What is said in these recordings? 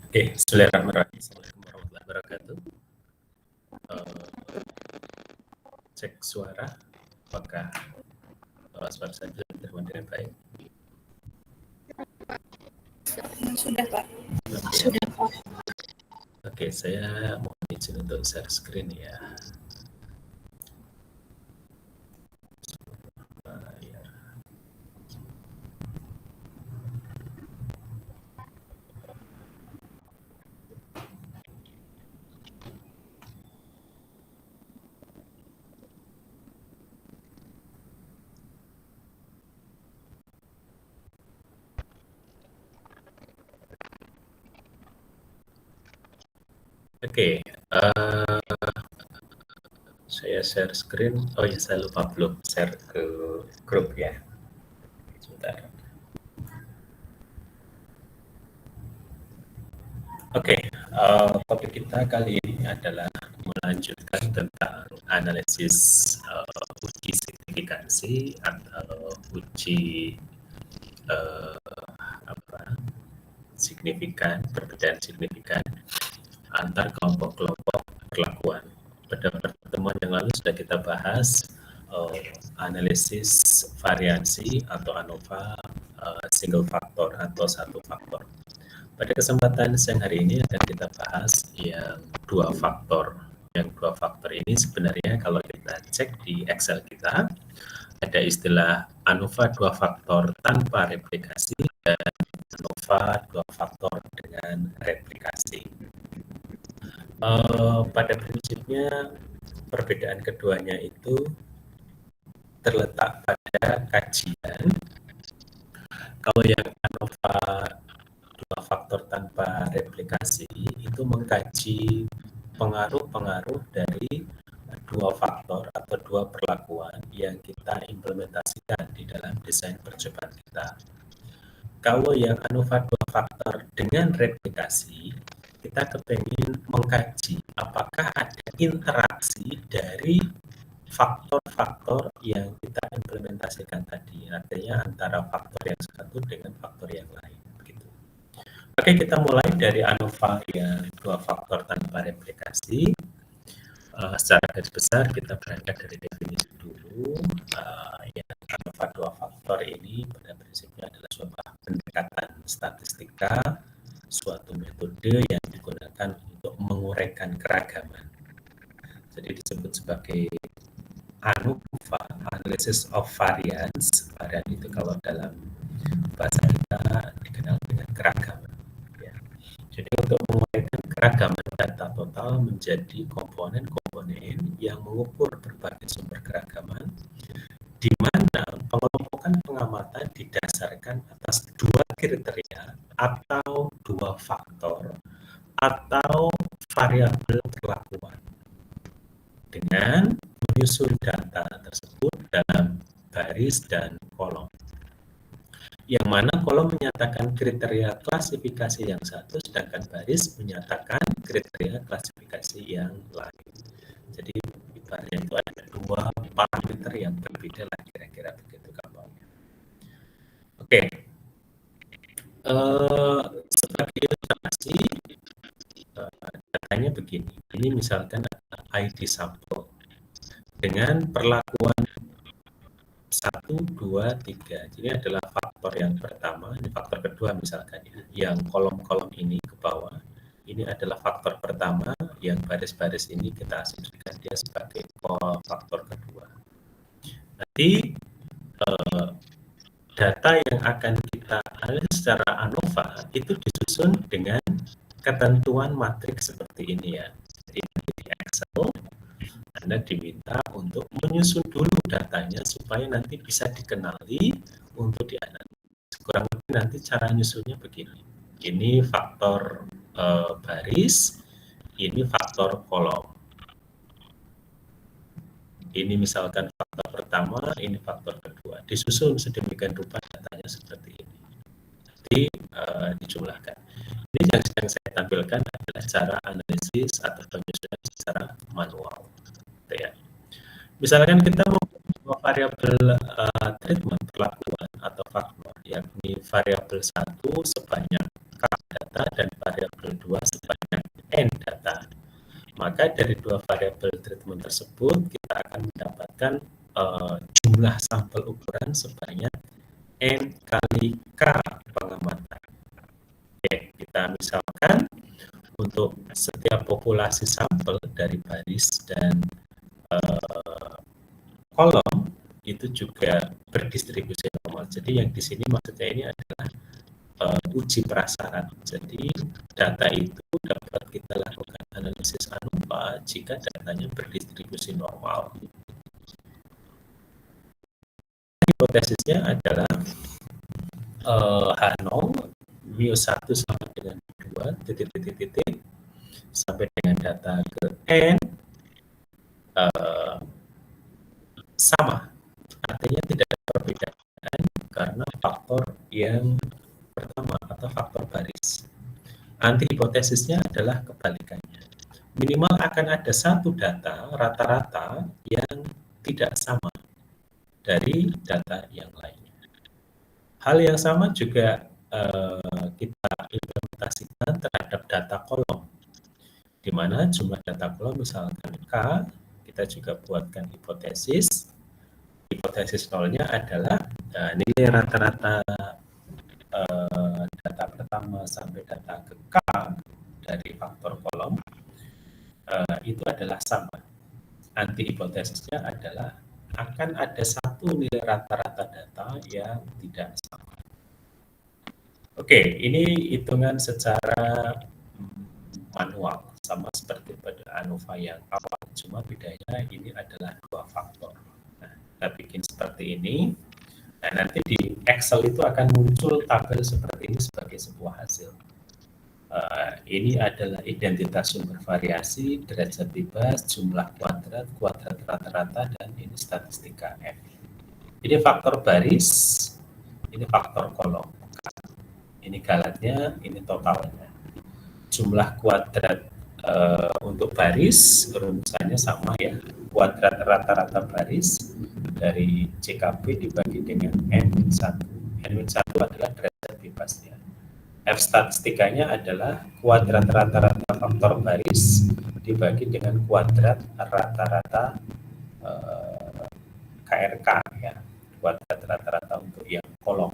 Oke, Bismillahirrahmanirrahim. Assalamualaikum warahmatullahi wabarakatuh. Eh, Cek suara, apakah suara saya bisa diterima dengan baik? Sudah, Pak. Oke. Sudah, Pak. Oke, saya mohon izin untuk share screen ya. Layar. Oke, saya share screen. Oh ya, saya lupa belum share ke grup ya. Sebentar. Oke, topik kita kali ini adalah melanjutkan tentang analisis uji signifikansi atau uji signifikan, perbedaan signifikan antar kelompok-kelompok perlakuan. Pada pertemuan yang lalu sudah kita bahas analisis variansi atau ANOVA single faktor atau satu faktor. Pada kesempatan siang hari ini akan kita bahas yang dua faktor. Yang dua faktor ini sebenarnya kalau kita cek di Excel kita, ada istilah ANOVA dua faktor tanpa replikasi dan ANOVA dua faktor dengan replikasi. Pada prinsipnya perbedaan keduanya itu terletak pada kajian. Kalau yang ANOVA dua faktor tanpa replikasi itu mengkaji pengaruh-pengaruh dari dua faktor atau dua perlakuan yang kita implementasikan di dalam desain percobaan kita. Kalau yang ANOVA dua faktor dengan replikasi, kita kepengen mengkaji apakah ada interaksi dari faktor-faktor yang kita implementasikan tadi, artinya antara faktor yang satu dengan faktor yang lain. Begitu. Oke, kita mulai dari ANOVA yang dua faktor tanpa replikasi. Secara garis besar kita berangkat dari definisi dulu. Yang ANOVA dua faktor ini pada prinsipnya adalah sebuah pendekatan statistika, suatu metode yang digunakan untuk menguraikan keragaman. Jadi disebut sebagai ANOVA, Analysis of Variance. Varian itu kalau dalam bahasa kita dikenal dengan keragaman. Ya. Jadi untuk menguraikan keragaman data total menjadi komponen-komponen yang mengukur berbagai sumber keragaman, di mana pengelompokan pengamatan didasarkan atas dua kriteria atau dua faktor atau variabel perlakuan dengan menyusun data tersebut dalam baris dan kolom. Yang mana kolom menyatakan kriteria klasifikasi yang satu, sedangkan baris menyatakan kriteria klasifikasi yang lain. Jadi ibaratnya itu ada dua parameter yang berbeda lah, kira-kira begitu gampangnya. Oke, sebagai ilustrasi datanya begini. Ini misalkan ada ID sampel dengan perlakuan 1, 2, 3. Jadi adalah faktor yang pertama, ini faktor kedua misalkan ya. Yang kolom-kolom ini ke bawah, ini adalah faktor pertama, yang baris-baris ini kita asumsikan dia sebagai faktor kedua. Nanti data yang akan kita analisis secara ANOVA itu disusun dengan ketentuan matriks seperti ini ya. Jadi di Excel Anda diminta untuk menyusun dulu datanya supaya nanti bisa dikenali untuk dianalisis. Kurang lebih nanti cara nyusunnya begini. Ini faktor baris, ini faktor kolom. Ini misalkan faktor pertama, ini faktor kedua. Disusun sedemikian rupa datanya seperti ini. Nanti dijumlahkan. Ini yang sedang saya tampilkan adalah cara analisis atau penyusunan secara manual. Ya. Misalkan kita membuat variabel treatment perlakuan atau faktor, yakni variabel 1 sebanyak k data dan variabel 2 statement tersebut, kita akan mendapatkan jumlah sampel ukuran sebanyak N kali K pengamatan. Oke, kita misalkan untuk setiap populasi sampel dari baris dan kolom itu juga berdistribusi normal. Jadi yang di sini maksudnya ini adalah uji prasyarat. Jadi data itu dapat kita lakukan analisis ANOVA jika datanya berdistribusi normal. Hipotesisnya adalah H0 μ1 sama dengan 2 titik sampai dengan data ke N sama, artinya tidak ada perbedaan karena faktor yang pertama atau faktor baris. Antihipotesisnya adalah kebalikannya. Minimal akan ada satu data rata-rata yang tidak sama dari data yang lainnya. Hal yang sama juga kita implementasikan terhadap data kolom, di mana jumlah data kolom misalkan K, kita juga buatkan hipotesis. Hipotesis nolnya adalah nilai rata-rata data pertama sampai data ke K dari faktor kolom itu adalah sama. Antihipotesisnya adalah akan ada satu nilai rata-rata data yang tidak sama. Oke, ini hitungan secara manual, sama seperti pada ANOVA yang awal, cuma bedanya ini adalah dua faktor. Nah, kita bikin seperti ini. Nah, nanti di Excel itu akan muncul tabel seperti ini sebagai sebuah hasil. Ini adalah identitas sumber variasi, derajat bebas, jumlah kuadrat, kuadrat rata-rata, dan ini statistika F. Ini faktor baris, ini faktor kolom. Ini galatnya, ini totalnya. Jumlah kuadrat untuk baris, rumusannya sama ya. Kuadrat rata-rata baris dari CKB dibagi dengan N-1. N-1 adalah derajat bebasnya. F statistikanya adalah kuadrat rata-rata faktor baris dibagi dengan kuadrat rata-rata KRK ya. Kuadrat rata-rata untuk yang kolom.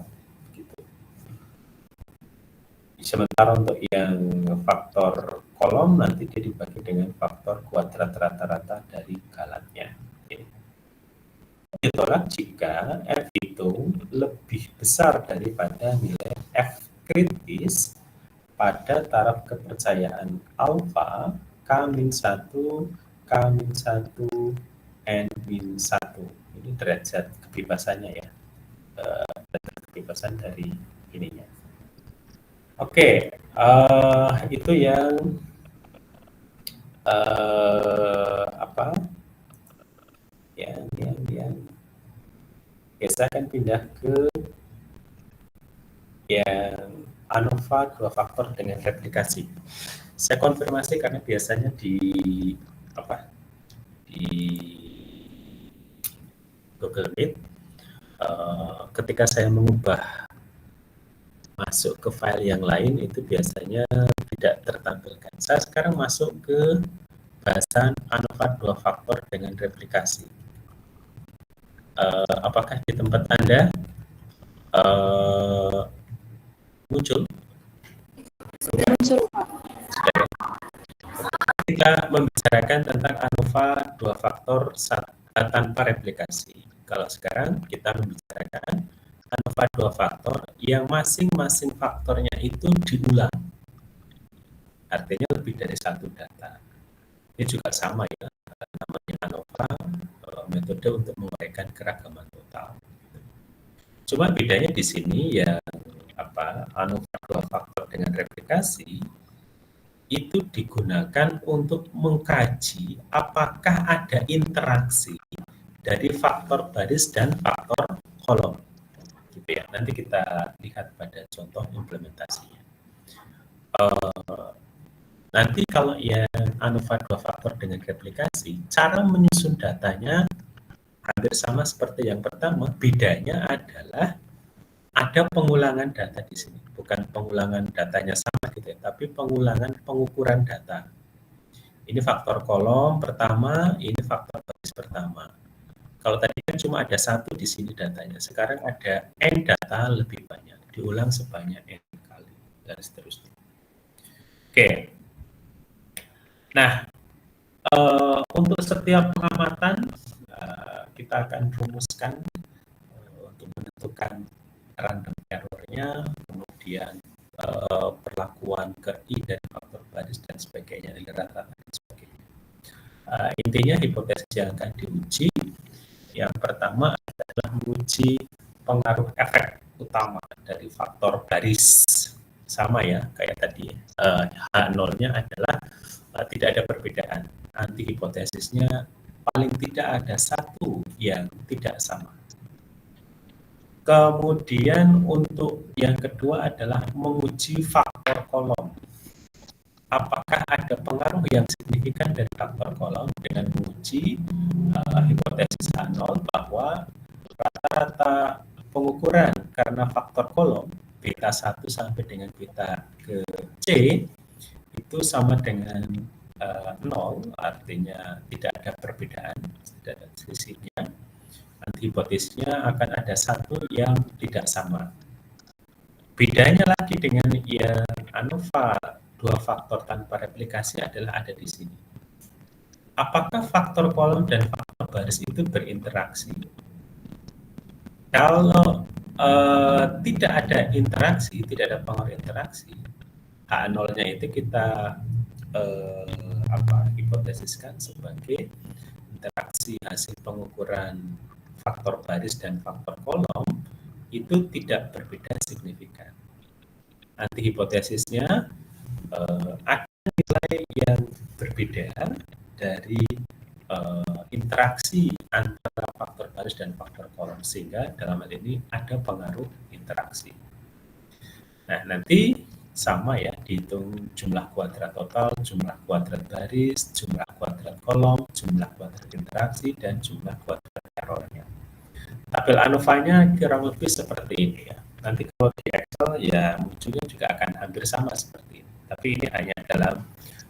Sementara untuk yang faktor kolom nanti dia dibagi dengan faktor kuadrat rata-rata dari galatnya. Ditolak jika F itu lebih besar daripada nilai F kritis pada taraf kepercayaan alfa K-1, K-1, N-1. Ini derajat kebebasannya ya. Derajat kebebasan dari ininya. Oke, itu yang apa? Yang saya akan pindah ke yang ANOVA dua faktor dengan replikasi. Saya konfirmasi karena biasanya di Google Meet ketika saya mengubah masuk ke file yang lain itu biasanya tidak tertampilkan. Saya sekarang masuk ke bahasan ANOVA dua faktor dengan replikasi. Apakah di tempat Anda muncul? Muncul. Kita membicarakan tentang ANOVA dua faktor tanpa replikasi. Kalau sekarang kita membicarakan ANOVA dua faktor yang masing-masing faktornya itu diulang. Artinya lebih dari satu data. Ini juga sama ya, namanya ANOVA, metode untuk menguraikan keragaman total. Cuma bedanya di sini ya ANOVA dua faktor dengan replikasi itu digunakan untuk mengkaji apakah ada interaksi dari faktor baris dan faktor kolom. Gitu ya. Nanti kita lihat pada contoh implementasinya. Nanti kalau yang ANOVA dua faktor dengan replikasi, cara menyusun datanya hampir sama seperti yang pertama. Bedanya adalah ada pengulangan data di sini, bukan pengulangan datanya sama gitu ya, tapi pengulangan pengukuran data. Ini faktor kolom pertama, ini faktor baris pertama. Kalau tadi kan cuma ada satu di sini datanya, sekarang ada N data lebih banyak, diulang sebanyak N kali, dan seterusnya. Oke. Nah, untuk setiap pengamatan, kita akan rumuskan untuk menentukan random error-nya, kemudian perlakuan ke I dari faktor baris dan sebagainya, nilai rata-rata dan sebagainya. Intinya hipotesis yang akan diuji, yang pertama adalah menguji pengaruh efek utama dari faktor baris. Sama ya, kayak tadi, H0-nya adalah tidak ada perbedaan. Anti hipotesisnya paling tidak ada satu yang tidak sama. Kemudian untuk yang kedua adalah menguji faktor kolom. Apakah ada pengaruh yang signifikan dari faktor kolom dengan menguji hipotesis H0 bahwa rata-rata pengukuran karena faktor kolom beta 1 sampai dengan beta ke C itu sama dengan 0, artinya tidak ada perbedaan, tidak ada selisihnya. Antihipotesisnya akan ada satu yang tidak sama. Bedanya lagi dengan yang ANOVA, dua faktor tanpa replikasi adalah ada di sini. Apakah faktor kolom dan faktor baris itu berinteraksi? Kalau tidak ada interaksi, tidak ada pengaruh interaksi, H0-nya itu kita hipotesiskan sebagai interaksi hasil pengukuran faktor baris dan faktor kolom itu tidak berbeda signifikan. Antihipotesisnya ada nilai yang berbeda dari interaksi antara faktor baris dan faktor kolom, sehingga dalam hal ini ada pengaruh interaksi. Nah, nanti sama ya, dihitung jumlah kuadrat total, jumlah kuadrat baris, jumlah kuadrat kolom, jumlah kuadrat interaksi, dan jumlah kuadrat errornya. Tabel ANOVA-nya kurang lebih seperti ini ya. Nanti kalau di Excel ya munculnya juga akan hampir sama seperti ini. Tapi ini hanya dalam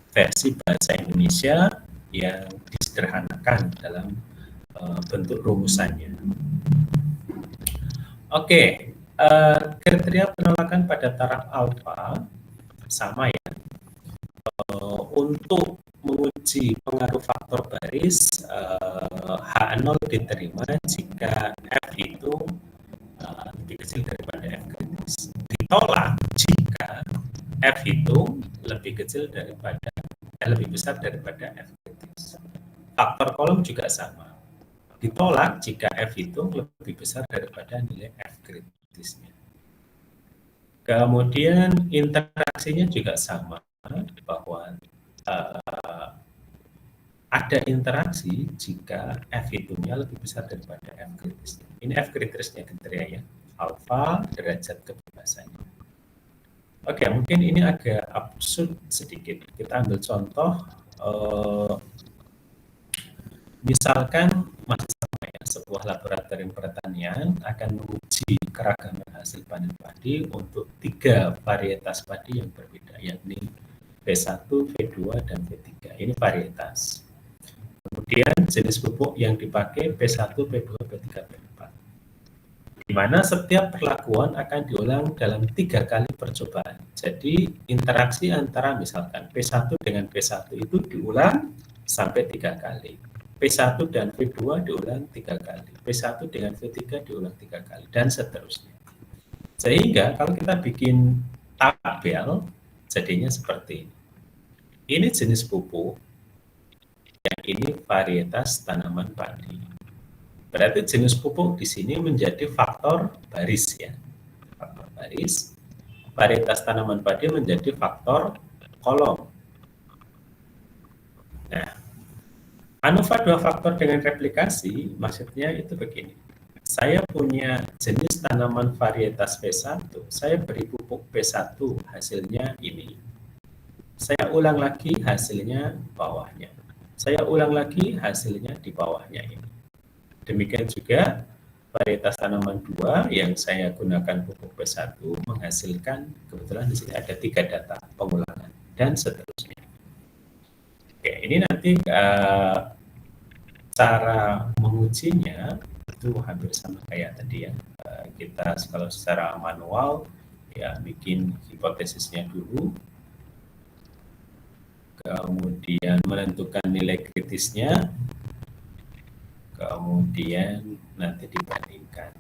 versi bahasa Indonesia yang disederhanakan dalam bentuk rumusannya. Oke. Kriteria penolakan pada taraf alfa sama ya. Untuk menguji pengaruh faktor baris, H0 diterima jika F itu lebih kecil daripada F kritis. Ditolak jika F itu lebih kecil daripada lebih besar daripada F kritis. Faktor kolom juga sama. Ditolak jika F itu lebih besar daripada nilai F kritis. Kemudian interaksinya juga sama, bahwa ada interaksi jika F hitungnya lebih besar daripada F kritisnya. Ini F kritisnya kriterianya, alfa derajat kebebasannya. Oke, mungkin ini agak absurd sedikit. Kita ambil contoh, misalkan masih sama ya, sebuah laboratorium pertanian akan menguji keragaman hasil panen padi untuk 3 varietas padi yang berbeda, yakni V1, V2, dan V3. Ini varietas. Kemudian jenis pupuk yang dipakai P1, P2, P3, P4. Di mana setiap perlakuan akan diulang dalam 3 kali percobaan. Jadi interaksi antara misalkan P1 dengan P1 itu diulang sampai 3 kali. P1 dan V2 diulang 3 kali. P1 dengan V3 diulang 3 kali, dan seterusnya. Sehingga kalau kita bikin tabel, jadinya seperti ini. Ini jenis pupuk, yang ini varietas tanaman padi. Berarti jenis pupuk di sini menjadi faktor baris ya. Faktor baris. Varietas tanaman padi menjadi faktor kolom. Nah, ANOVA 2 faktor dengan replikasi, maksudnya itu begini. Saya punya jenis tanaman varietas P1, saya beri pupuk P1, hasilnya ini. Saya ulang lagi, hasilnya bawahnya. Saya ulang lagi, hasilnya di bawahnya ini. Demikian juga varietas tanaman 2 yang saya gunakan pupuk P1 menghasilkan, kebetulan di sini ada 3 data pengulangan, dan seterusnya. Oke, ini nanti cara mengujinya itu hampir sama kayak tadi ya. Kita kalau secara manual ya bikin hipotesisnya dulu, kemudian menentukan nilai kritisnya, kemudian nanti dibandingkan.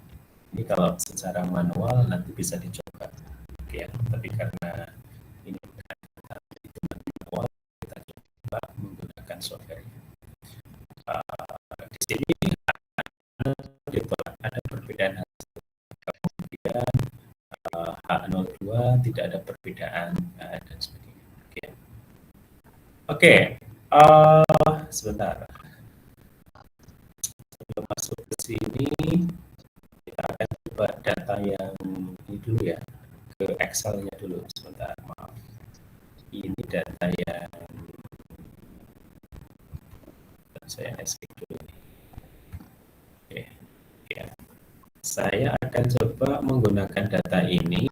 Ini kalau secara manual nanti bisa dicoba, ya. Tapi karena ini bukan manual, kita coba menggunakan software. Di sini ada perbedaan hasil, kemudian H02 tidak ada perbedaan dan sebagainya. Oke, sebentar. Sebelum masuk ke sini, kita akan coba data yang ini dulu ya, ke Excel-nya dulu. Sebentar, maaf. Ini data yang saya skip dulu. Oke, ya. Saya akan coba menggunakan data ini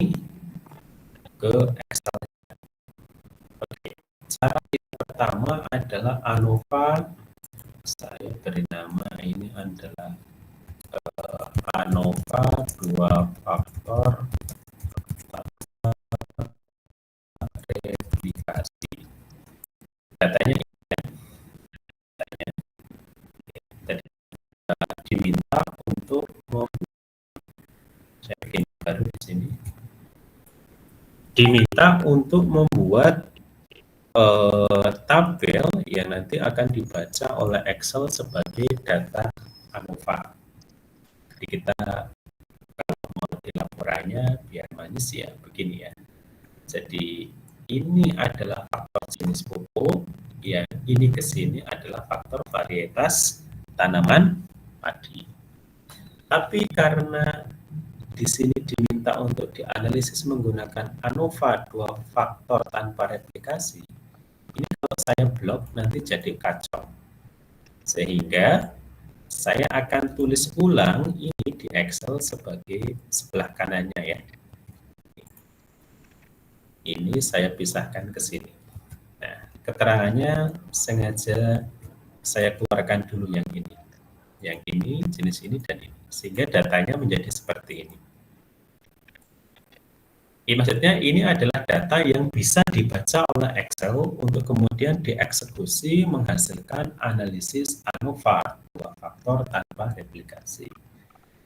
ke Excel. Oke, cara pertama adalah ANOVA. Saya beri nama ini adalah ANOVA 2 faktor replikasi. Datanya ini ya, datanya tadi diminta untuk saya bikin baru di sini. Diminta untuk membuat tabel yang nanti akan dibaca oleh Excel sebagai data ANOVA. Jadi kita kalau mau di laporannya biar manis ya begini ya. Jadi ini adalah faktor jenis pupuk, ya ini ke sini adalah faktor varietas tanaman padi. Tapi karena di sini diminta untuk dianalisis menggunakan ANOVA 2 faktor tanpa replikasi, ini kalau saya blok nanti jadi kacau. Sehingga saya akan tulis ulang ini di Excel sebagai sebelah kanannya ya. Ini saya pisahkan ke sini. Nah, keterangannya sengaja saya keluarkan dulu yang ini. Yang ini, jenis ini, dan ini. Sehingga datanya menjadi seperti ini. Maksudnya ini adalah data yang bisa dibaca oleh Excel untuk kemudian dieksekusi menghasilkan analisis ANOVA 2 faktor tanpa replikasi.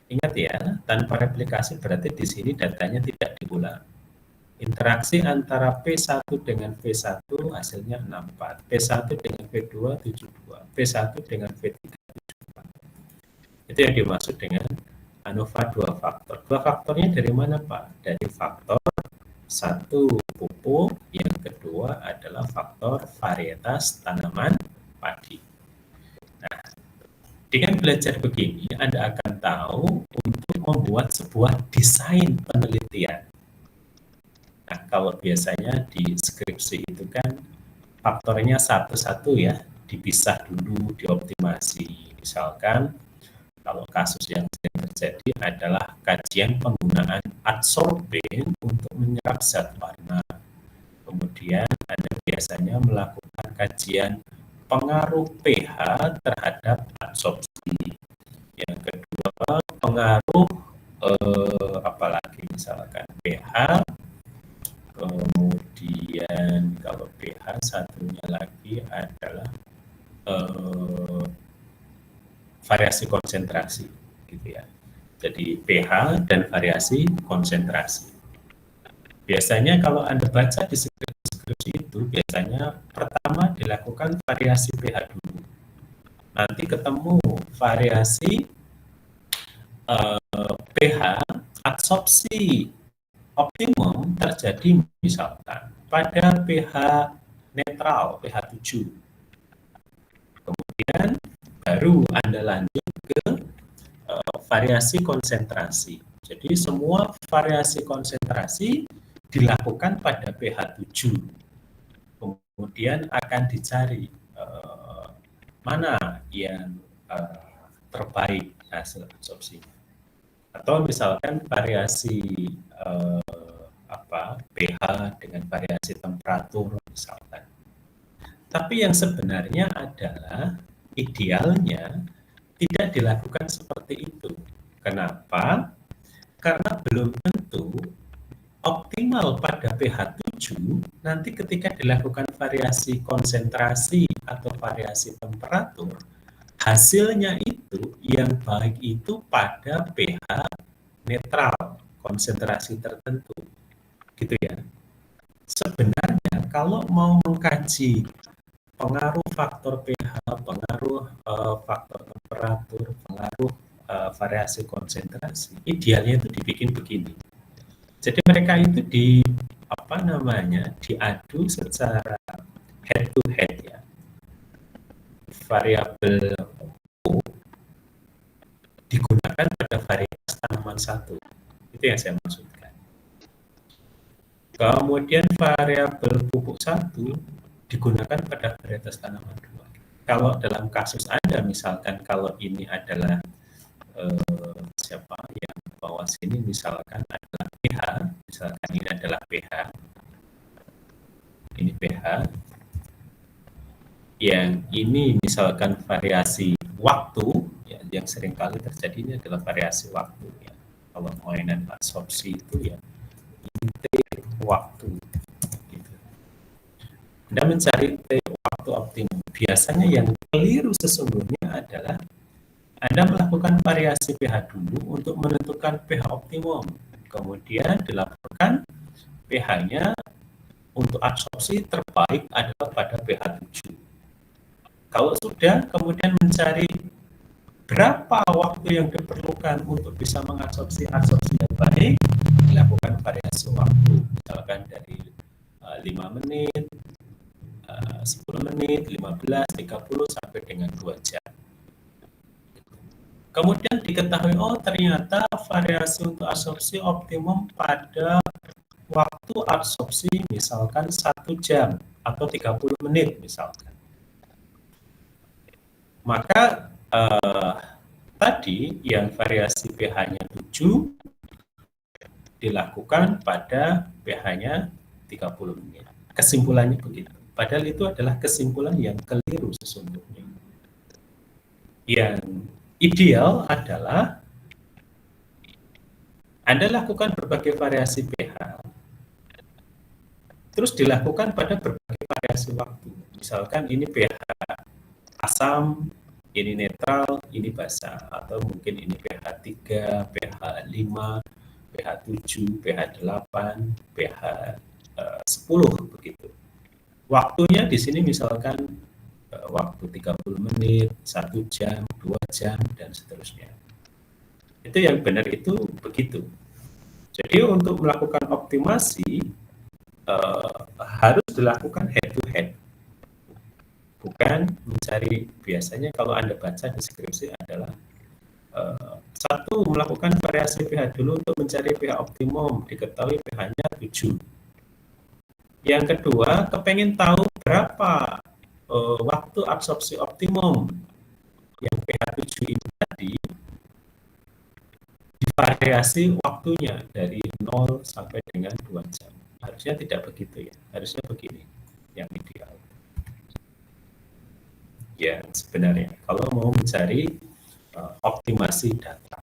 Ingat ya, tanpa replikasi berarti di sini datanya tidak diulang. Interaksi antara P1 dengan V1 hasilnya 64, P1 dengan V2 72, P1 dengan V3 74. Itu yang dimaksud dengan ANOVA 2 faktor. 2 faktornya dari mana Pak? Dari faktor 1 pupuk, yang kedua adalah faktor varietas tanaman padi. Nah, dengan belajar begini, Anda akan tahu untuk membuat sebuah desain penelitian. Nah, kalau biasanya di skripsi itu kan faktornya satu-satu ya, dipisah dulu, dioptimasi. Misalkan kalau kasus yang sering terjadi adalah kajian penggunaan adsorben untuk menyerap zat warna. Kemudian Anda biasanya melakukan kajian pengaruh pH terhadap absorpsi. Yang kedua, pengaruh apalagi misalkan pH, kemudian kalau pH satunya lagi adalah variasi konsentrasi gitu ya. Jadi pH dan variasi konsentrasi. Biasanya kalau Anda baca di skripsi itu biasanya pertama dilakukan variasi pH dulu. Nanti ketemu variasi pH, absorpsi optimum terjadi misalkan pada pH netral, pH 7. Kemudian baru Anda lanjut ke variasi konsentrasi. Jadi semua variasi konsentrasi dilakukan pada pH 7. Kemudian akan dicari mana yang terbaik hasil absorpsinya. Atau misalkan variasi pH dengan variasi temperatur misalkan. Tapi yang sebenarnya adalah idealnya tidak dilakukan seperti itu. Kenapa? Karena belum tentu optimal pada pH 7 nanti ketika dilakukan variasi konsentrasi atau variasi temperatur, hasilnya itu yang baik itu pada pH netral, konsentrasi tertentu. Gitu ya. Sebenarnya kalau mau mengkaji pengaruh faktor pH, pengaruh faktor temperatur, pengaruh variasi konsentrasi, idealnya itu dibikin begini. Jadi mereka itu diadu secara head to head ya. Variabel O digunakan pada varietas tanaman satu. Itu yang saya maksudkan. Kemudian variabel pupuk satu digunakan pada varietas tanaman dua. Kalau dalam kasus Anda misalkan kalau ini adalah siapa yang bawah sini misalkan adalah pH, misalkan ini adalah pH, ini pH, yang ini misalkan variasi waktu, ya, yang sering kali terjadi ini adalah variasi waktu. Ya. Kalau mainan absorpsi itu ya ini T waktu. Gitu. Anda mencari T waktu optimum. Biasanya yang keliru sesungguhnya adalah Anda melakukan variasi pH dulu untuk menentukan pH optimum. Kemudian dilaporkan pH-nya untuk absorpsi terbaik adalah pada pH 7. Kalau sudah kemudian mencari berapa waktu yang diperlukan untuk bisa mengabsorpsi yang baik, dilakukan variasi waktu, misalkan dari 5 menit, 10 menit, 15, 30, sampai dengan 2 jam. Kemudian diketahui, oh ternyata variasi untuk absorpsi optimum pada waktu absorpsi misalkan 1 jam atau 30 menit misalkan. Maka tadi yang variasi pH-nya 7 dilakukan pada pH-nya 30 menit. Kesimpulannya begitu. Padahal itu adalah kesimpulan yang keliru sesungguhnya. Yang ideal adalah Anda lakukan berbagai variasi pH, terus dilakukan pada berbagai variasi waktu. Misalkan ini pH asam, ini netral, ini basah, atau mungkin ini pH 3, pH 5, pH 7, pH 8, pH 10 begitu. Waktunya di sini misalkan waktu 30 menit, 1 jam, 2 jam, dan seterusnya. Itu yang benar itu begitu. Jadi untuk melakukan optimasi harus dilakukan head to head. Bukan mencari, biasanya kalau Anda baca deskripsi adalah satu, melakukan variasi pH dulu untuk mencari pH optimum, diketahui pH-nya 7. Yang kedua, kepengen tahu berapa waktu absorpsi optimum yang pH 7 ini tadi, divariasi waktunya dari 0 sampai dengan 2 jam. Harusnya tidak begitu ya, harusnya begini yang ideal. Ya sebenarnya kalau mau mencari optimasi data.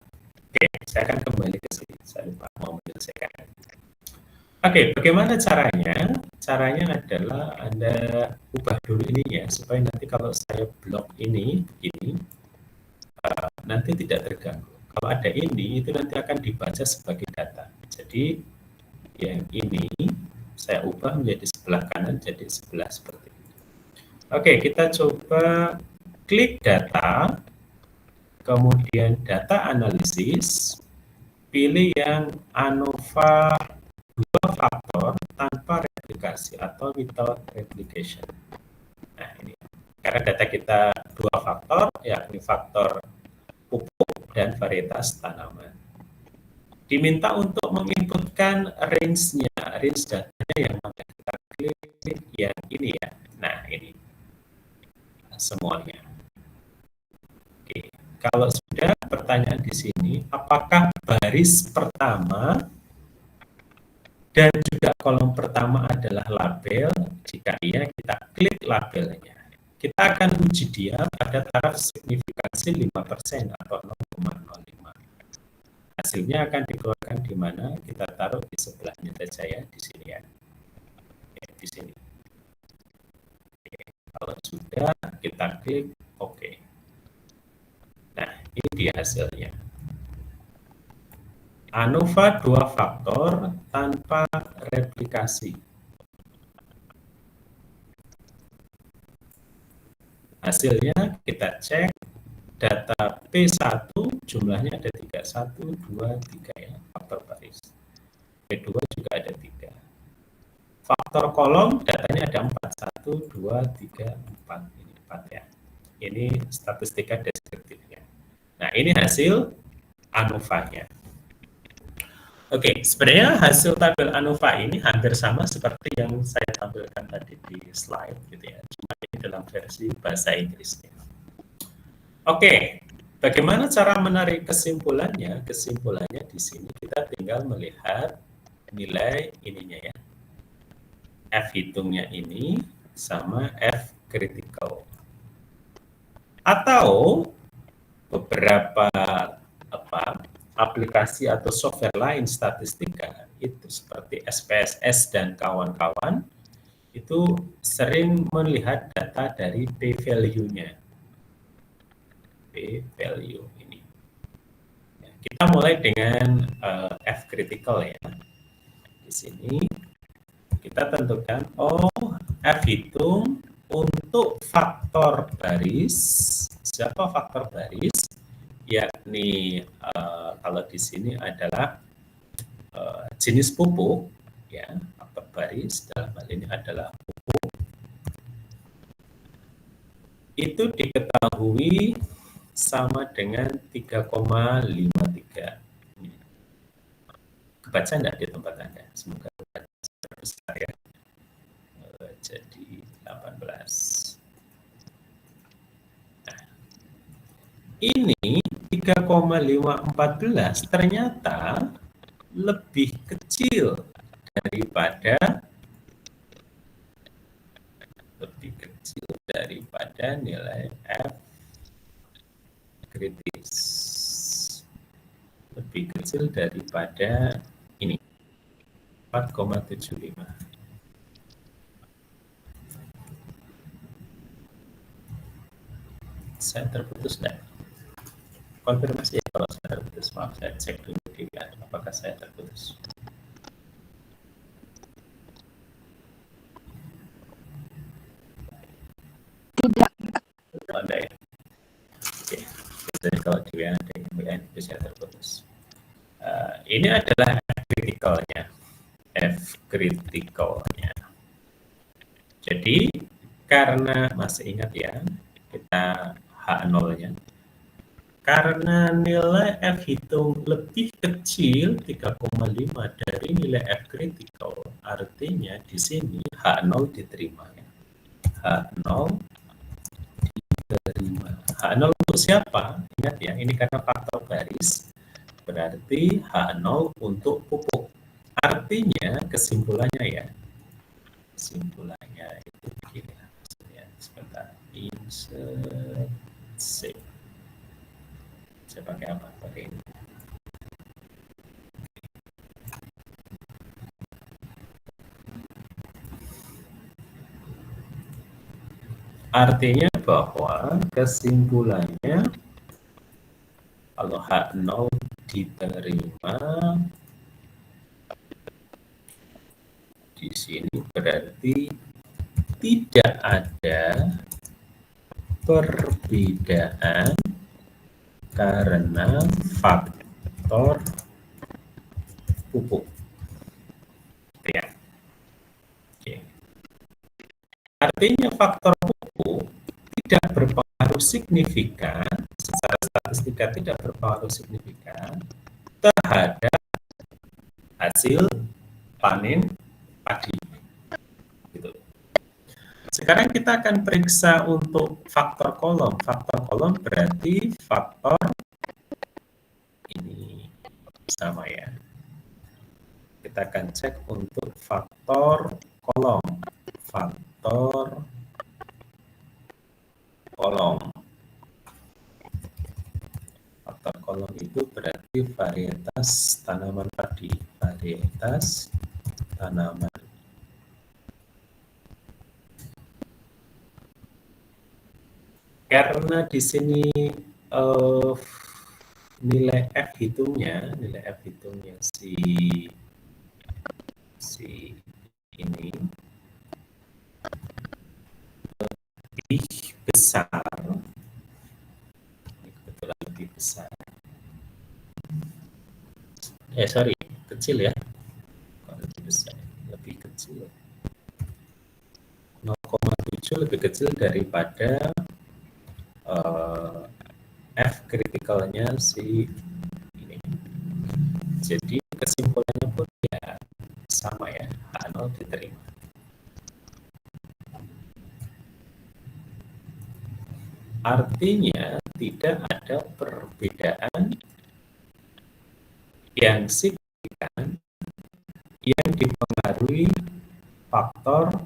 Oke, saya akan kembali ke sini, saya lupa mau menyelesaikan. Oke, bagaimana caranya? Caranya adalah Anda ubah dulu ininya supaya nanti kalau saya blok ini begini, nanti tidak terganggu. Kalau ada ini, itu nanti akan dibaca sebagai data. Jadi yang ini saya ubah menjadi sebelah kanan, jadi sebelah seperti ini. Oke, kita coba klik data, kemudian data analisis, pilih yang ANOVA 2 faktor tanpa replikasi atau without replication. Nah ini, karena data kita 2 faktor, yakni faktor pupuk dan varietas tanaman. Diminta untuk menginputkan range-nya, range datanya yang mana kita klik yang ini ya. Nah ini semuanya. Oke, kalau sudah, pertanyaan di sini, apakah baris pertama dan juga kolom pertama adalah label? Jika iya, kita kita klik labelnya. Kita akan uji dia pada taraf signifikansi 5% atau 0,05. Hasilnya akan dikeluarkan di mana? Kita taruh di sebelahnya saja ya, di sini ya. Oke, di sini. Oke, kalau sudah, kita klik OK. Nah, ini dia hasilnya. ANOVA 2 faktor tanpa replikasi. Hasilnya kita cek data P1 jumlahnya ada 3, 1, 2, 3 ya, faktor baris. P2 juga ada 3. Faktor kolom datanya ada 4, 1, 2, 3, 4. Ini 4 ya. Ini statistika deskriptifnya. Nah, ini hasil ANOVA-nya. Oke, sebenarnya hasil tabel ANOVA ini hampir sama seperti yang saya tampilkan tadi di slide gitu ya. Cuma ini dalam versi bahasa Inggrisnya. Oke, bagaimana cara menarik kesimpulannya? Kesimpulannya di sini kita tinggal melihat nilai ininya ya. F hitungnya ini sama F critical. Atau beberapa aplikasi atau software lain statistika itu seperti SPSS dan kawan-kawan itu sering melihat data dari p-value-nya. P-value ini. Kita mulai dengan F critical ya. Di sini kita tentukan F hitung untuk faktor baris. Siapa faktor baris? Yakni kalau di sini adalah jenis pupuk ya, faktor baris dalam hal ini adalah pupuk. Itu diketahui sama dengan 3,53. Kebaca enggak di tempat Anda? Semoga besar ya. Jadi 18. Nah, ini 3,514 ternyata lebih kecil daripada nilai F kritis. Lebih kecil daripada ini. 4,75. Saya terputus enggak? Konfirmasi ya kalau saya terputus. Maaf, saya cek dulu di apakah saya terputus. Tidak. Ada ya? Oke. Jadi kalau di WA itu saya terputus. Ini adalah F critical-nya. Jadi karena masih ingat ya, kita H0-nya. Karena nilai F hitung lebih kecil 3,5 dari nilai F critical, artinya di sini H0 diterima ya. H0 diterima. H0 untuk siapa? Ingat ya, ini karena faktor baris. Berarti H0 untuk pupuk. Artinya kesimpulannya ya. Kesimpulannya itu begini. Sebentar. Insert C. Saya pakai apa? Pakai ini. Artinya bahwa kesimpulannya kalau H0 diterima di sini berarti tidak ada perbedaan karena faktor pupuk. Ya. Oke. Artinya faktor pupuk tidak berpengaruh signifikan, secara statistika tidak berpengaruh signifikan terhadap hasil panen padi. Gitu. Sekarang kita akan periksa untuk faktor kolom. Faktor kolom berarti faktor ini sama ya. Kita akan cek untuk faktor kolom. Faktor faktor kolom. Faktor kolom itu berarti varietas tanaman padi, varietas tanaman. Karena di sini nilai F hitungnya si ini lebih besar, ini kebetulan lebih besar. Sorry, kecil ya. Lebih besar, lebih kecil. 0,7 lebih kecil daripada F kritikalnya si ini. Jadi kesimpulannya pun ya sama ya, H0 diterima. Artinya tidak ada perbedaan yang signifikan yang dipengaruhi faktor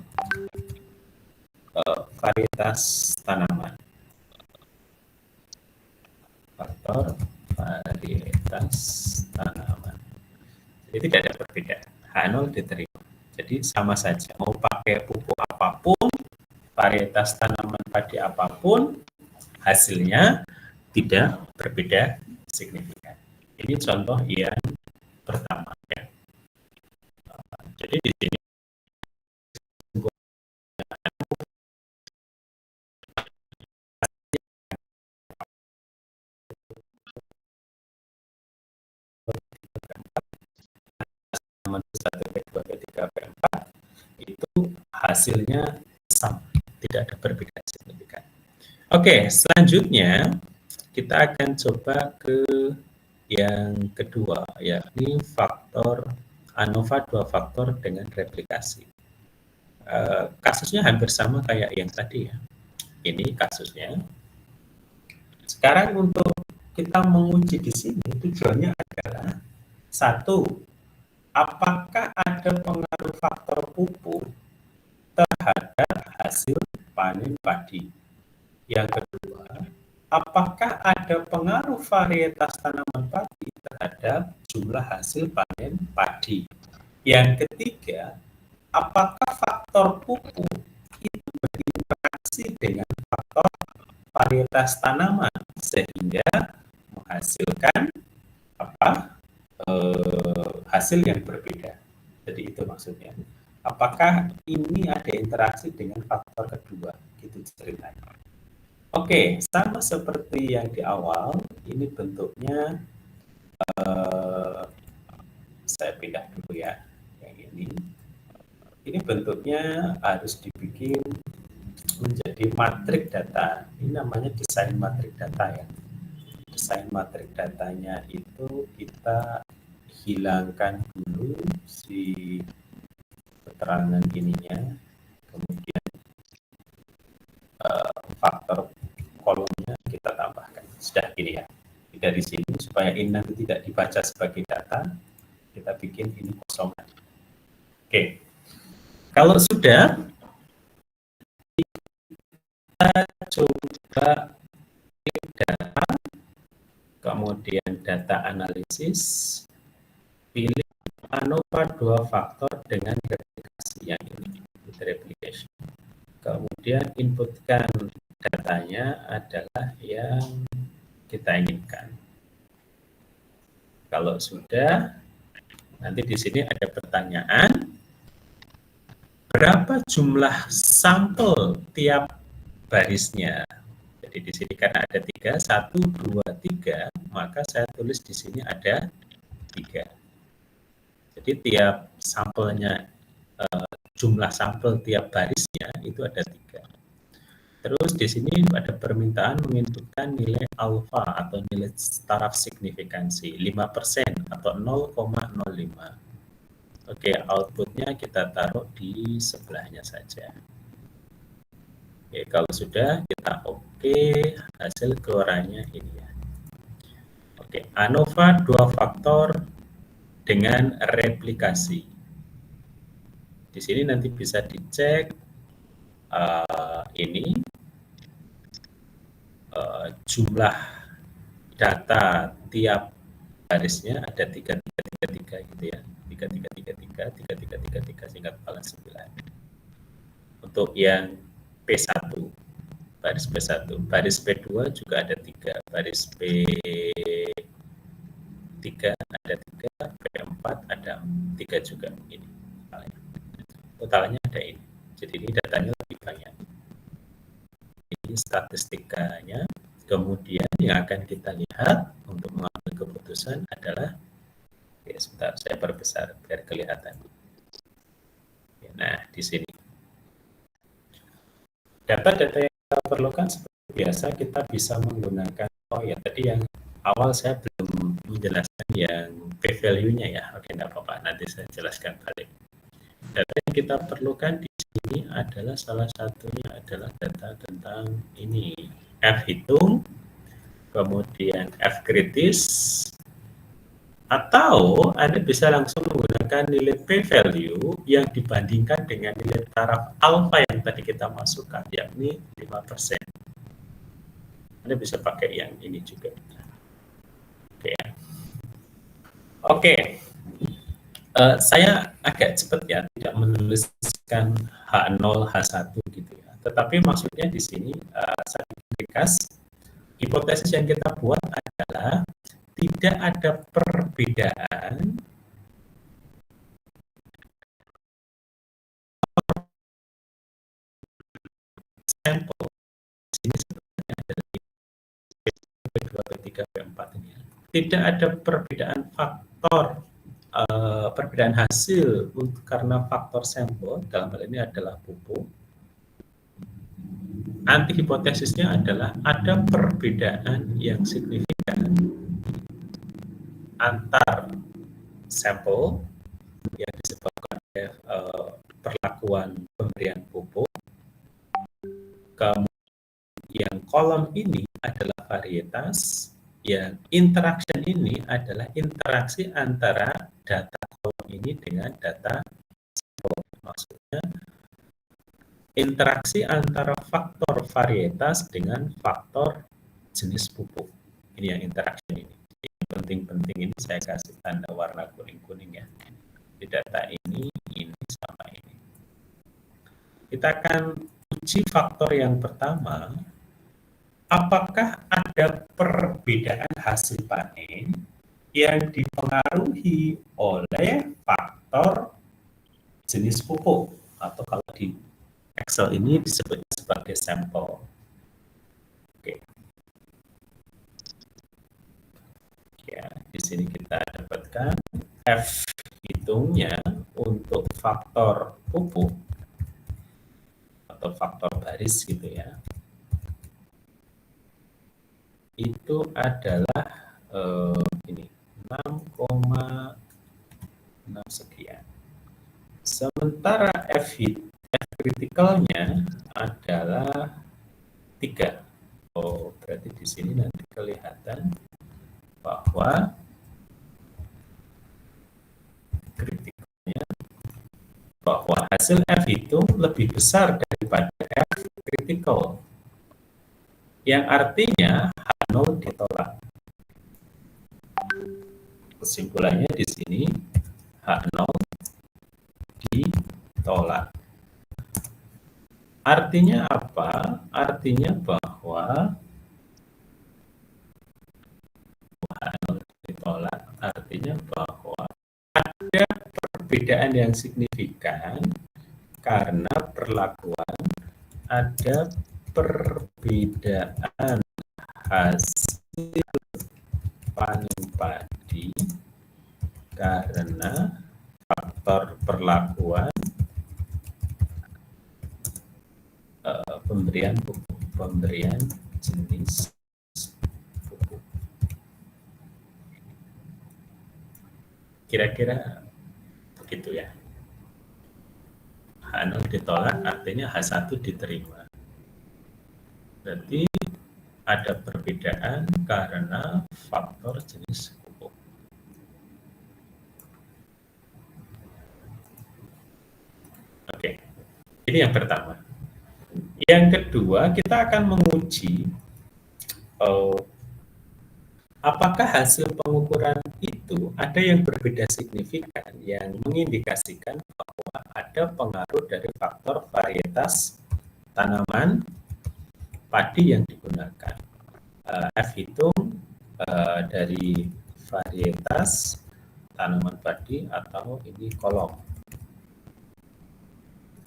varietas tanaman. Faktor varietas tanaman. Jadi tidak ada perbedaan. H0 diterima. Jadi sama saja. Mau pakai pupuk apapun, varietas tanaman padi apapun, hasilnya tidak berbeda signifikan. Ini contoh yang pertama ya. Jadi di sini satu P2 P3 P4 itu hasilnya sama, tidak ada perbedaan signifikan. Oke, selanjutnya kita akan coba ke yang kedua, yakni faktor ANOVA 2 faktor dengan replikasi. Kasusnya hampir sama kayak yang tadi ya. Ini kasusnya. Sekarang untuk kita menguji di sini tujuannya adalah satu, apakah ada pengaruh faktor pupuk terhadap hasil panen padi? Yang kedua, apakah ada pengaruh varietas tanaman padi terhadap jumlah hasil panen padi? Yang ketiga, apakah faktor pupuk itu berinteraksi dengan faktor varietas tanaman sehingga menghasilkan hasil yang berbeda? Jadi itu maksudnya. Apakah ini ada interaksi dengan faktor kedua? Gitu ceritanya. Oke, sama seperti yang di awal, ini bentuknya saya pindah dulu ya, yang ini. Ini bentuknya harus dibikin menjadi matrik data. Ini namanya desain matrik data ya. Desain matrik datanya itu kita hilangkan dulu si keterangan ininya, kemudian faktor kolomnya kita tambahkan. Sudah gini ya. Dari sini supaya ini nanti tidak dibaca sebagai data, kita bikin ini kosongan. Oke. Kalau sudah, kita coba klik data, kemudian data analisis, pilih ANOVA 2 faktor dengan replikasi yang ini, replication. Kemudian inputkan datanya adalah yang kita inginkan. Kalau sudah, nanti di sini ada pertanyaan, berapa jumlah sampel tiap barisnya? Jadi di sini karena ada 3, 1, 2, 3, maka saya tulis di sini ada 3. Jadi tiap sampelnya, jumlah sampel tiap barisnya itu ada 3. Terus di sini ada permintaan menginputkan nilai alfa atau nilai taraf signifikansi 5% atau 0,05. Oke, outputnya kita taruh di sebelahnya saja. Oke, kalau sudah kita oke, hasil keluarannya ini ya. Oke, ANOVA 2 faktor dengan replikasi. Di sini nanti bisa dicek ini jumlah data tiap barisnya ada 3333 gitu ya. 3333 sehingga kepala 9. Untuk yang P1, baris P1, baris P2 juga ada 3, baris P3 ada 3, P4 ada 3 juga ini. Totalnya ada ini. Jadi ini datanya lebih banyak. Ini statistikanya. Kemudian yang akan kita lihat untuk mengambil keputusan adalah, ya sebentar saya perbesar biar kelihatan. Nah, di sini data-data yang kita perlukan seperti biasa kita bisa menggunakan, oh ya tadi yang awal saya belum menjelaskan yang p-value-nya ya. Oke, enggak apa-apa, nanti saya jelaskan balik. Data yang kita perlukan di sini adalah salah satunya adalah data tentang ini, F hitung, kemudian F kritis, atau Anda bisa langsung menggunakan nilai p-value yang dibandingkan dengan nilai taraf alfa yang tadi kita masukkan, yakni 5%. Anda bisa pakai yang ini juga. Oke ya. Oke. Saya agak cepat ya, tidak menuliskan H0, H1 gitu ya. Tetapi maksudnya di sini saya ringkas, hipotesis yang kita buat adalah tidak ada perbedaan sampel. Di sini sebenarnya ada P2, P3, P4 ini ya. Tidak ada perbedaan faktor, perbedaan hasil karena faktor sampel, dalam hal ini adalah pupuk. Antihipotesisnya adalah ada perbedaan yang signifikan antar sampel yang disebabkan oleh perlakuan pemberian pupuk. Kemudian yang kolom ini adalah varietas, yang interaction ini adalah interaksi antara data kolom ini dengan data sampel. Maksudnya interaksi antara faktor varietas dengan faktor jenis pupuk. Ini yang interaction ini. Yang penting-penting ini saya kasih tanda warna kuning-kuning ya. Di data ini sama ini. Kita akan uji faktor yang pertama. Apakah ada perbedaan hasil panen yang dipengaruhi oleh faktor jenis pupuk, atau kalau di Excel ini disebut sebagai sampel. Oke. Ya, di sini kita dapatkan F hitungnya untuk faktor pupuk atau faktor baris gitu ya. Itu adalah ini 6,6 sekian. Sementara F kritikalnya adalah 3. Oh, berarti di sini nanti kelihatan bahwa kritikalnya, bahwa hasil F itu lebih besar daripada F kritikal, yang artinya H0 ditolak. Kesimpulannya di sini H0 ditolak. Artinya apa? Artinya bahwa H0 ditolak, artinya bahwa ada perbedaan yang signifikan karena perlakuan, ada perbedaan hasil panen padi karena faktor perlakuan pemberian pupuk, pemberian jenis pupuk. Kira-kira begitu ya. H0 ditolak artinya H1 diterima. Berarti ada perbedaan karena faktor jenis pupuk. Oke, ini yang pertama. Yang kedua, kita akan menguji apakah hasil pengukuran itu ada yang berbeda signifikan yang mengindikasikan bahwa ada pengaruh dari faktor varietas tanaman padi yang digunakan. F hitung dari varietas tanaman padi atau ini kolom.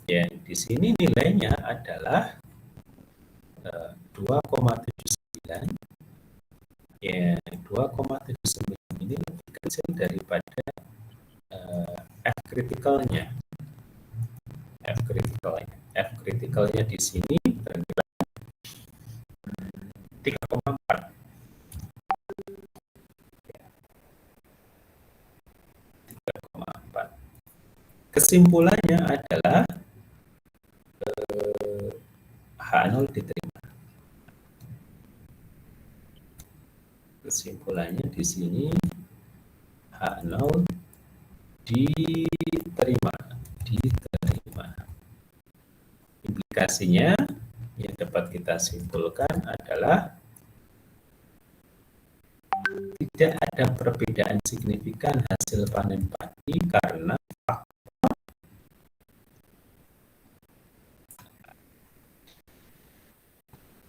Yang di sini nilainya adalah 2,79. Ya, 2,79 ini lebih kecil daripada F kritikalnya. F kritikalnya di sini berkira 3,4. 3,4. Kesimpulannya adalah H0 diterima. Kesimpulannya di sini H0 diterima. Implikasinya yang dapat kita simpulkan adalah tidak ada perbedaan signifikan hasil panen padi karena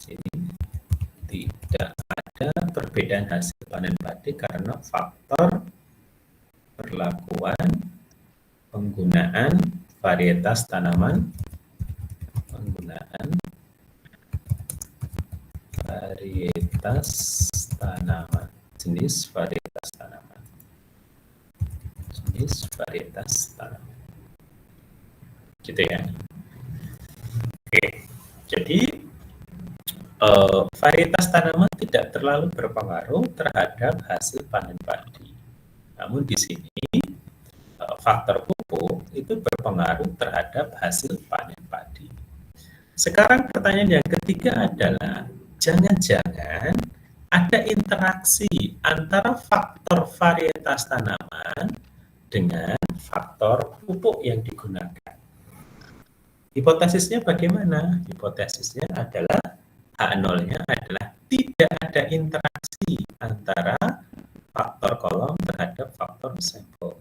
ini tidak ada perbedaan hasil panen padi karena faktor perlakuan penggunaan varietas tanaman, jenis varietas tanaman, gitu ya. Oke, jadi varietas tanaman tidak terlalu berpengaruh terhadap hasil panen padi. Namun di sini faktor pupuk itu berpengaruh terhadap hasil panen padi. Sekarang pertanyaan yang ketiga adalah, jangan-jangan ada interaksi antara faktor varietas tanaman dengan faktor pupuk yang digunakan. Hipotesisnya bagaimana? Hipotesisnya adalah H0-nya adalah tidak ada interaksi antara faktor kolom terhadap faktor sampel.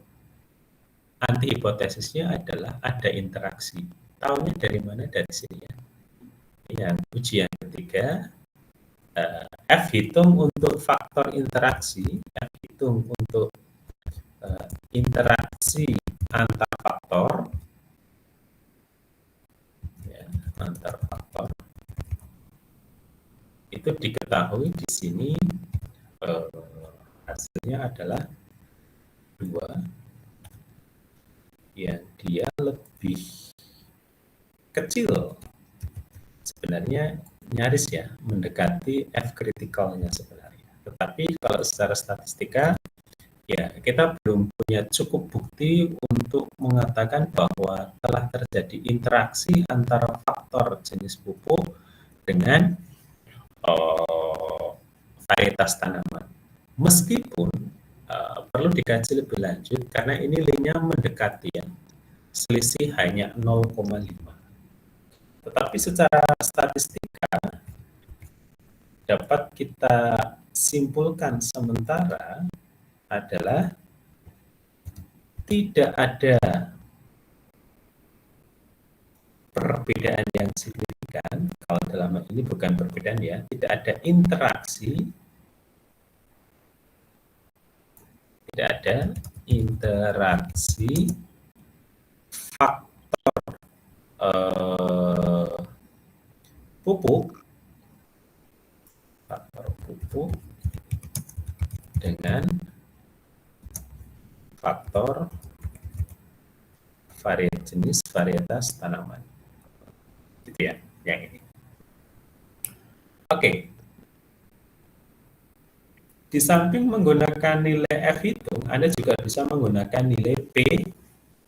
Anti-hipotesisnya adalah ada interaksi. Tahunya dari mana? Dari sini ya. Yang ujian ketiga, F hitung untuk faktor interaksi, F hitung untuk interaksi antar faktor, ya, antar faktor. Itu diketahui di sini hasilnya adalah 2, yang dia lebih kecil, sebenarnya nyaris ya mendekati F kritikalnya sebenarnya. Tetapi kalau secara statistika ya kita belum punya cukup bukti untuk mengatakan bahwa telah terjadi interaksi antara faktor jenis pupuk dengan varietas tanaman. Meskipun perlu dikaji lebih lanjut karena ini nilainya mendekati ya, selisih hanya 0,5. Tetapi secara statistika dapat kita simpulkan sementara adalah tidak ada perbedaan yang signifikan. Kalau dalam ini bukan perbedaan ya, tidak ada interaksi, faktor pupuk dengan faktor jenis varietas tanaman, gitu ya, yang ini. Oke. Di samping menggunakan nilai F hitung, Anda juga bisa menggunakan nilai P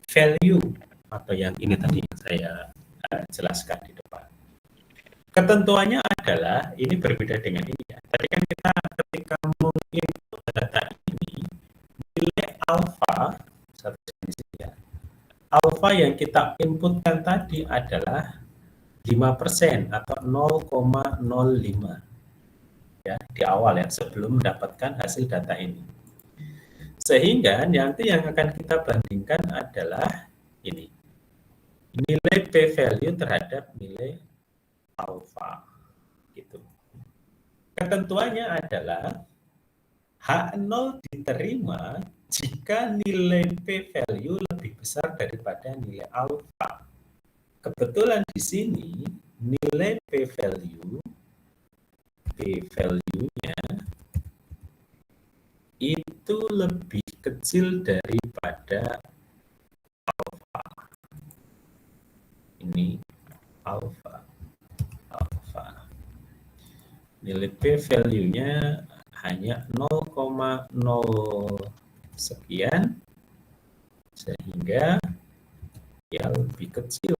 value atau yang ini tadi yang saya jelaskan di depan. Ketentuannya adalah ini berbeda dengan ini ya. Tadi kan kita ketika menginput data ini, nilai alfa satu jenis ya. Alfa yang kita inputkan tadi adalah 5% atau 0,05 ya di awal ya sebelum mendapatkan hasil data ini. Sehingga nanti yang akan kita bandingkan adalah ini. Nilai p-value terhadap nilai alfa gitu. Ketentuannya adalah H0 diterima jika nilai p-value lebih besar daripada nilai alfa. Kebetulan di sini nilai p-value-nya itu lebih kecil daripada alfa. Ini alfa. Nilai p-value-nya hanya 0,0 sekian, sehingga ya lebih kecil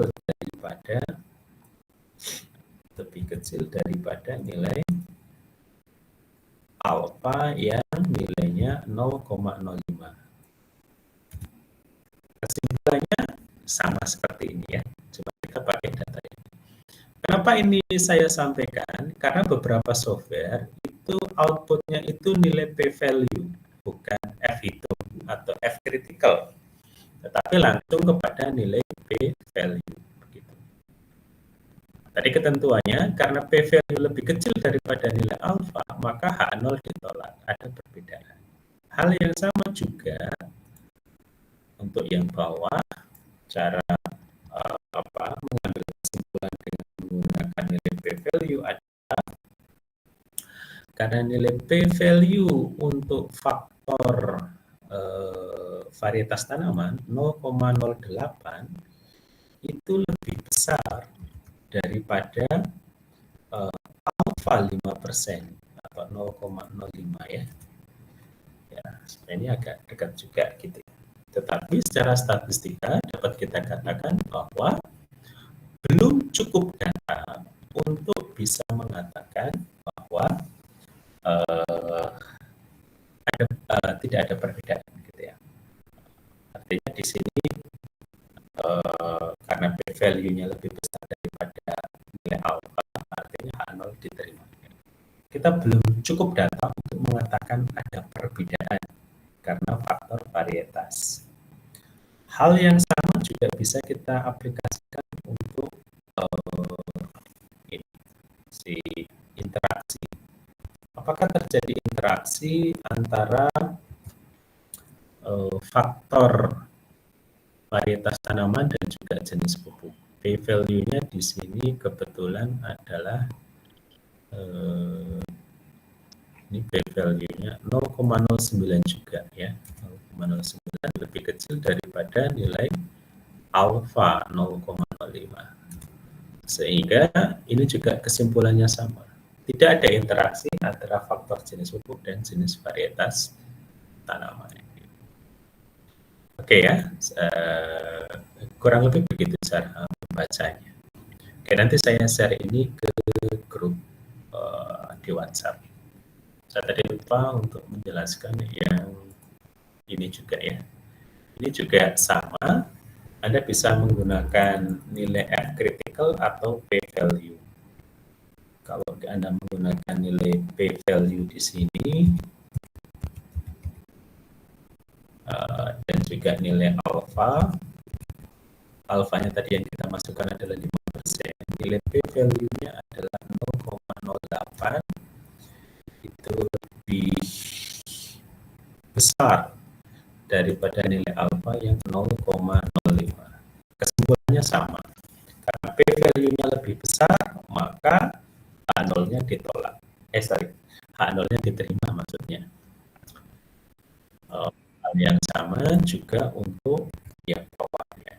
daripada nilai alfa yang nilainya 0,05. Kesimpulannya sama seperti ini ya, cuma kita pakai data ini. Kenapa ini saya sampaikan? Karena beberapa software itu outputnya itu nilai p-value, bukan f-hitung atau f-critical, tetapi langsung kepada nilai p-value. Begitu. Tadi ketentuannya, karena p-value lebih kecil daripada nilai alfa, maka H0 ditolak. Ada perbedaan. Hal yang sama juga untuk yang bawah, cara mengambil kesimpulan dengan menggunakan nilai p-value adalah karena nilai p-value untuk faktor varietas tanaman 0,08 itu lebih besar daripada alfa 5% atau 0,05 ya. Ya, ini agak dekat juga gitu. Tetapi secara statistika dapat kita katakan bahwa belum cukup data untuk bisa mengatakan bahwa tidak ada perbedaan gitu ya. Artinya di sini karena p-value-nya lebih besar daripada nilai alfa, artinya H0 diterima. Kita belum cukup data untuk mengatakan ada perbedaan karena faktor varietas. Hal yang sama juga bisa kita aplikasikan untuk interaksi. Apakah terjadi interaksi antara faktor varietas tanaman dan juga jenis pupuk? P-value-nya di sini kebetulan adalah ini p-value-nya 0,09 juga ya, 0,09 lebih kecil daripada nilai alfa 0,05. Sehingga ini juga kesimpulannya sama. Tidak ada interaksi antara faktor jenis pupuk dan jenis varietas tanaman. Oke ya, kurang lebih begitu cara membacanya. Oke, nanti saya share ini ke grup di WhatsApp. Saya tadi lupa untuk menjelaskan yang ini juga ya. Ini juga sama. Anda bisa menggunakan nilai f-critical atau p-value. Kalau Anda menggunakan nilai p-value di sini dan juga nilai alfa, alfanya tadi yang kita masukkan adalah 5%, nilai p-value-nya adalah 0,08, itu lebih besar daripada nilai alfa yang 0,05. Kesimpulannya sama. Karena p-value-nya lebih besar, maka H0-nya ditolak. H0-nya diterima maksudnya. Hal yang sama juga untuk yang bawahnya.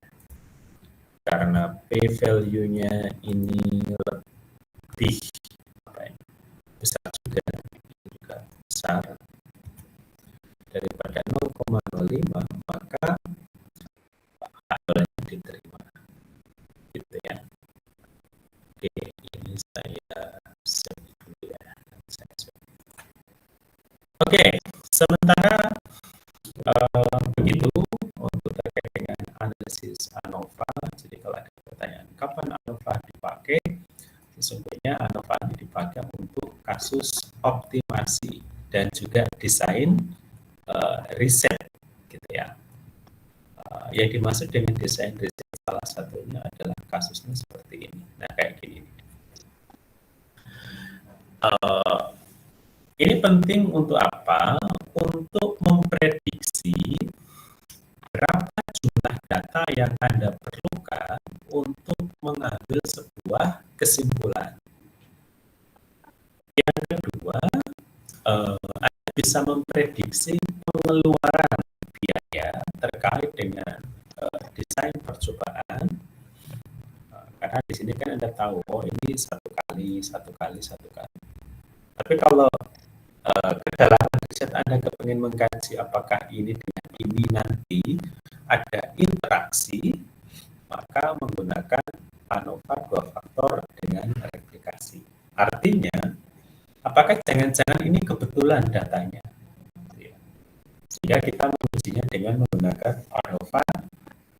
Karena p-value-nya ini lebih besar juga besar daripada 0,05, maka H0-nya diterima. Gitu ya. Oke, ini saya save dulu ya. Oke, sementara begitu untuk terkait dengan analisis ANOVA. Jadi kalau ada pertanyaan kapan ANOVA dipakai, optimasi dan juga desain riset gitu ya. Yang dimaksud dengan desain riset salah satunya adalah kasusnya seperti ini. Nah, kayak gini. Ini penting untuk apa? Untuk memprediksi berapa jumlah data yang Anda perlukan untuk mengambil sebuah kesimpulan. Yang kedua, Anda bisa memprediksi pengeluaran biaya terkait dengan desain percobaan. Karena di sini kan Anda tahu, oh ini satu kali. Tapi kalau kedalaman riset Anda ingin mengkaji apakah ini dengan ini nanti ada interaksi, maka menggunakan ANOVA 2 faktor dengan replikasi. Artinya, apakah jangan-jangan ini kebetulan datanya? Sehingga kita mengujinya dengan menggunakan ANOVA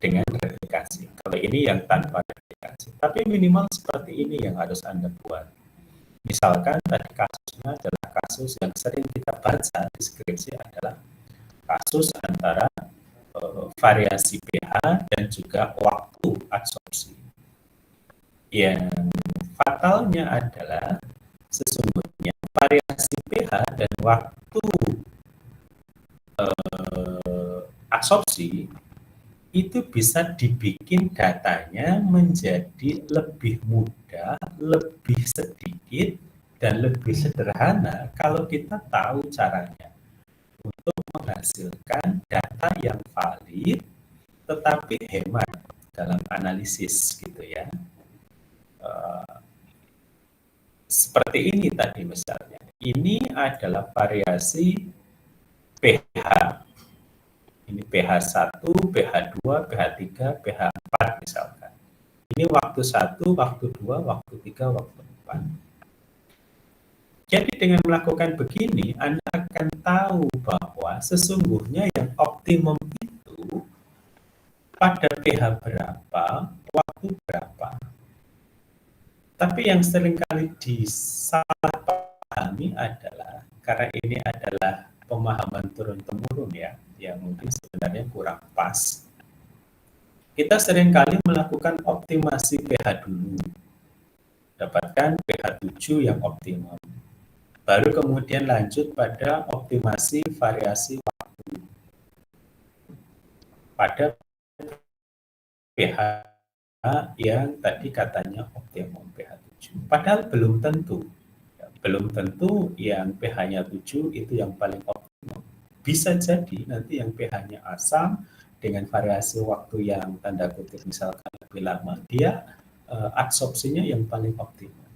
dengan replikasi. Kalau ini yang tanpa replikasi. Tapi minimal seperti ini yang harus Anda buat. Misalkan tadi kasusnya adalah kasus yang sering kita baca di skripsi adalah kasus antara variasi pH dan juga waktu adsorpsi. Yang fatalnya adalah sesungguhnya variasi pH dan waktu adsorpsi itu bisa dibikin datanya menjadi lebih mudah, lebih sedikit, dan lebih sederhana kalau kita tahu caranya untuk menghasilkan data yang valid tetapi hemat dalam analisis gitu ya. Seperti ini tadi misalnya. Ini adalah variasi pH. Ini pH 1, pH 2, pH 3, pH 4 misalkan. Ini waktu 1, waktu 2, waktu 3, waktu 4. Jadi dengan melakukan begini, Anda akan tahu bahwa sesungguhnya yang optimum itu pada pH berapa, waktu berapa. Tapi yang seringkali disalahpahami adalah, karena ini adalah pemahaman turun-temurun ya, yang mungkin sebenarnya kurang pas. Kita seringkali melakukan optimasi pH dulu, dapatkan pH 7 yang optimum. Baru kemudian lanjut pada optimasi variasi waktu pada pH yang tadi katanya optimum pH 7. Padahal belum tentu. Belum tentu yang pH-nya 7 itu yang paling optimum. Bisa jadi nanti yang pH-nya asam dengan variasi waktu yang tanda kutip misalkan lebih lama, dia adsorpsinya yang paling optimal.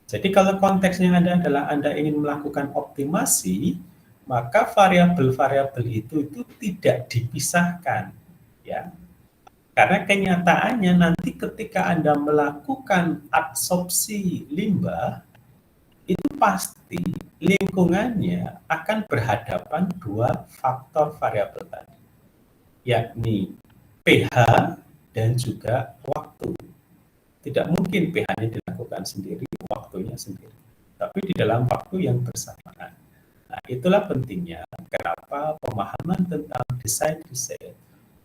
Jadi kalau konteksnya adalah Anda ingin melakukan optimasi, maka variabel-variabel itu tidak dipisahkan, ya. Karena kenyataannya nanti ketika Anda melakukan adsorpsi limbah, itu pasti lingkungannya akan berhadapan dua faktor variabel tadi, yakni pH dan juga waktu. Tidak mungkin pH-nya dilakukan sendiri, waktunya sendiri, tapi di dalam waktu yang bersamaan. Nah, itulah pentingnya kenapa pemahaman tentang desain riset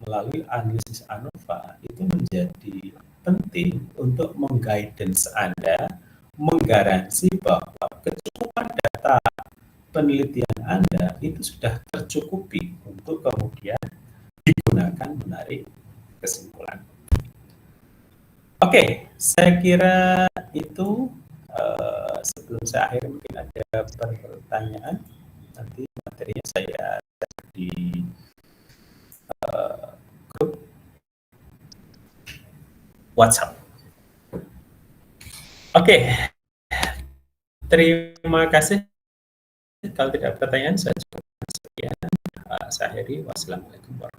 melalui analisis ANOVA itu menjadi penting untuk mengguidance Anda, menggaransi bahwa kecukupan data penelitian Anda itu sudah tercukupi untuk kemudian digunakan menarik kesimpulan. Oke, saya kira itu sebelum saya akhir mungkin ada pertanyaan, nanti materinya saya di grup WhatsApp. Oke, terima kasih. Kalau tidak ada pertanyaan, saya cukupkan sekian. Saya akhiri. Wassalamualaikum warahmatullahi wabarakatuh.